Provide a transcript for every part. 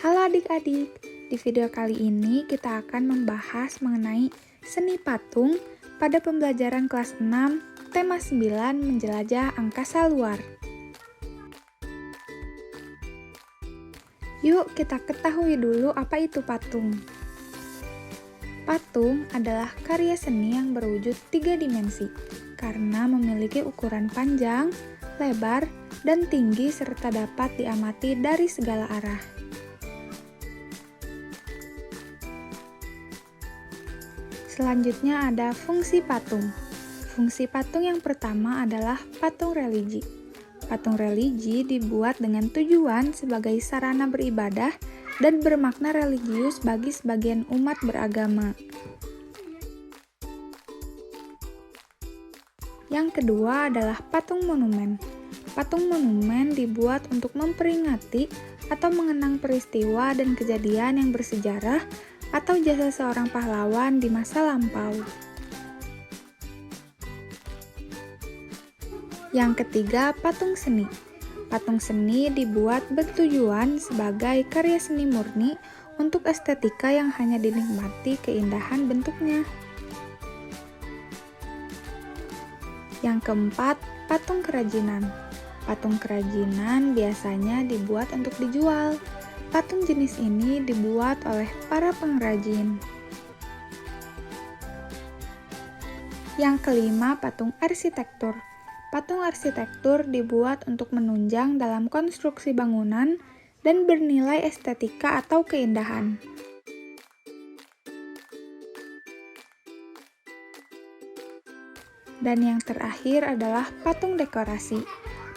Halo adik-adik, di video kali ini kita akan membahas mengenai seni patung pada pembelajaran kelas 6, tema 9 menjelajah angkasa luar. Yuk kita ketahui dulu apa itu patung. Patung adalah karya seni yang berwujud 3 dimensi karena memiliki ukuran panjang, lebar, dan tinggi serta dapat diamati dari segala arah. Selanjutnya ada fungsi patung. Fungsi patung yang pertama adalah patung religi. Patung religi dibuat dengan tujuan sebagai sarana beribadah dan bermakna religius bagi sebagian umat beragama. Yang kedua adalah patung monumen. Patung monumen dibuat untuk memperingati atau mengenang peristiwa dan kejadian yang bersejarah atau jasa seorang pahlawan di masa lampau. Yang ketiga, patung seni. Patung seni dibuat bertujuan sebagai karya seni murni untuk estetika yang hanya dinikmati keindahan bentuknya. Yang keempat, patung kerajinan. Patung kerajinan biasanya dibuat untuk dijual. Patung jenis ini dibuat oleh para pengrajin. Yang kelima, patung arsitektur. Patung arsitektur dibuat untuk menunjang dalam konstruksi bangunan dan bernilai estetika atau keindahan. Dan yang terakhir adalah patung dekorasi.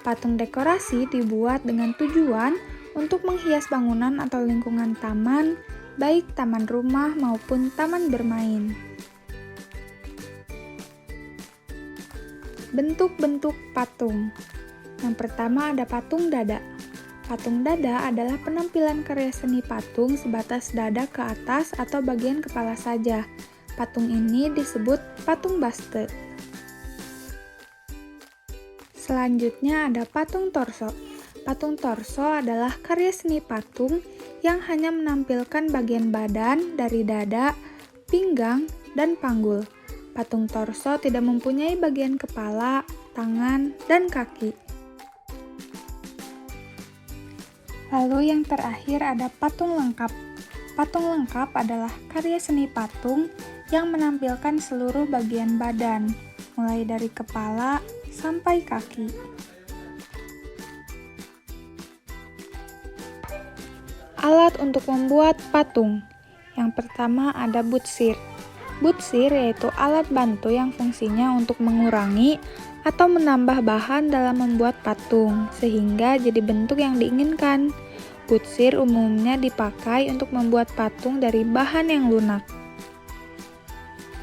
Patung dekorasi dibuat dengan tujuan untuk menghias bangunan atau lingkungan taman, baik taman rumah maupun taman bermain. Bentuk-bentuk patung. Yang pertama ada patung dada. Patung dada adalah penampilan karya seni patung sebatas dada ke atas atau bagian kepala saja. Patung ini disebut patung baste. Selanjutnya ada patung torso. Patung torso adalah karya seni patung yang hanya menampilkan bagian badan dari dada, pinggang, dan panggul. Patung torso tidak mempunyai bagian kepala, tangan, dan kaki. Lalu yang terakhir ada patung lengkap. Patung lengkap adalah karya seni patung yang menampilkan seluruh bagian badan, mulai dari kepala sampai kaki. Alat untuk membuat patung. Yang pertama ada butsir. Butsir yaitu alat bantu yang fungsinya untuk mengurangi atau menambah bahan dalam membuat patung, sehingga jadi bentuk yang diinginkan. Butsir umumnya dipakai untuk membuat patung dari bahan yang lunak.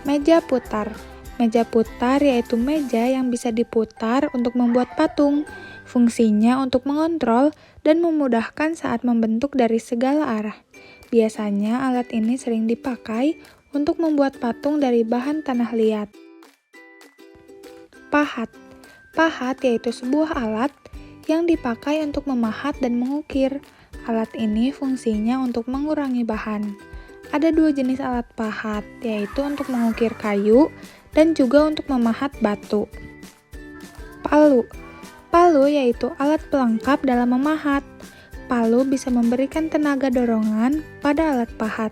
Meja putar. Meja putar yaitu meja yang bisa diputar untuk membuat patung. Fungsinya untuk mengontrol dan memudahkan saat membentuk dari segala arah. Biasanya alat ini sering dipakai untuk membuat patung dari bahan tanah liat. Pahat. Pahat yaitu sebuah alat yang dipakai untuk memahat dan mengukir. Alat ini fungsinya untuk mengurangi bahan. Ada 2 jenis alat pahat, yaitu untuk mengukir kayu dan juga untuk memahat batu. Palu. Palu yaitu alat pelengkap dalam memahat. Palu bisa memberikan tenaga dorongan pada alat pahat.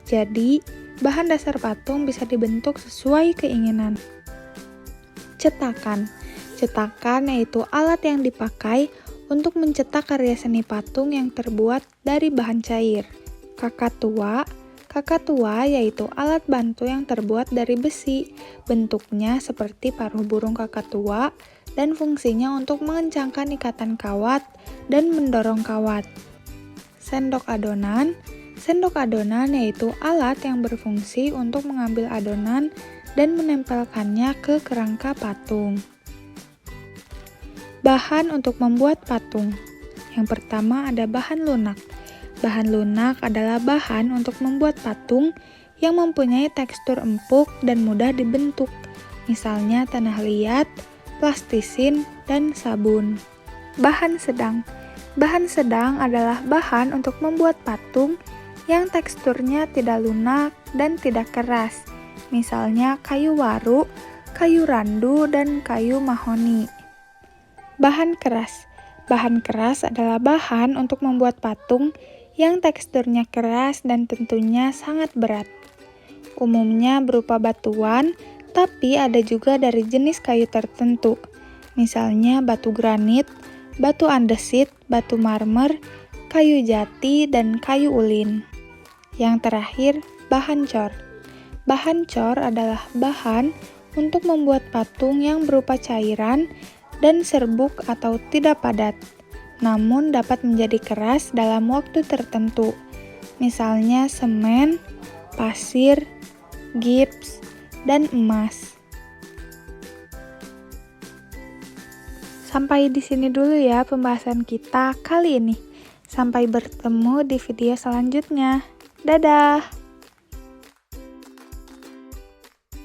Jadi, bahan dasar patung bisa dibentuk sesuai keinginan. Cetakan. Cetakan yaitu alat yang dipakai untuk mencetak karya seni patung yang terbuat dari bahan cair. Kakatua. Kakatua yaitu alat bantu yang terbuat dari besi. Bentuknya seperti paruh burung kakatua dan fungsinya untuk mengencangkan ikatan kawat dan mendorong kawat. Sendok adonan. Sendok adonan yaitu alat yang berfungsi untuk mengambil adonan dan menempelkannya ke kerangka patung. Bahan untuk membuat patung. Yang pertama ada bahan lunak. Bahan lunak adalah bahan untuk membuat patung yang mempunyai tekstur empuk dan mudah dibentuk. Misalnya tanah liat, plastisin, dan sabun. Bahan sedang. Bahan sedang adalah bahan untuk membuat patung yang teksturnya tidak lunak dan tidak keras. Misalnya kayu waru, kayu randu, dan kayu mahoni. Bahan keras. Bahan keras adalah bahan untuk membuat patung yang teksturnya keras dan tentunya sangat berat. Umumnya berupa batuan, tapi ada juga dari jenis kayu tertentu. Misalnya batu granit, batu andesit, batu marmer, kayu jati, dan kayu ulin. Yang terakhir, bahan cor. Bahan cor adalah bahan untuk membuat patung yang berupa cairan dan serbuk atau tidak padat, namun dapat menjadi keras dalam waktu tertentu. Misalnya semen, pasir, gips, dan emas. Sampai di sini dulu ya pembahasan kita kali ini. Sampai bertemu di video selanjutnya. Dadah!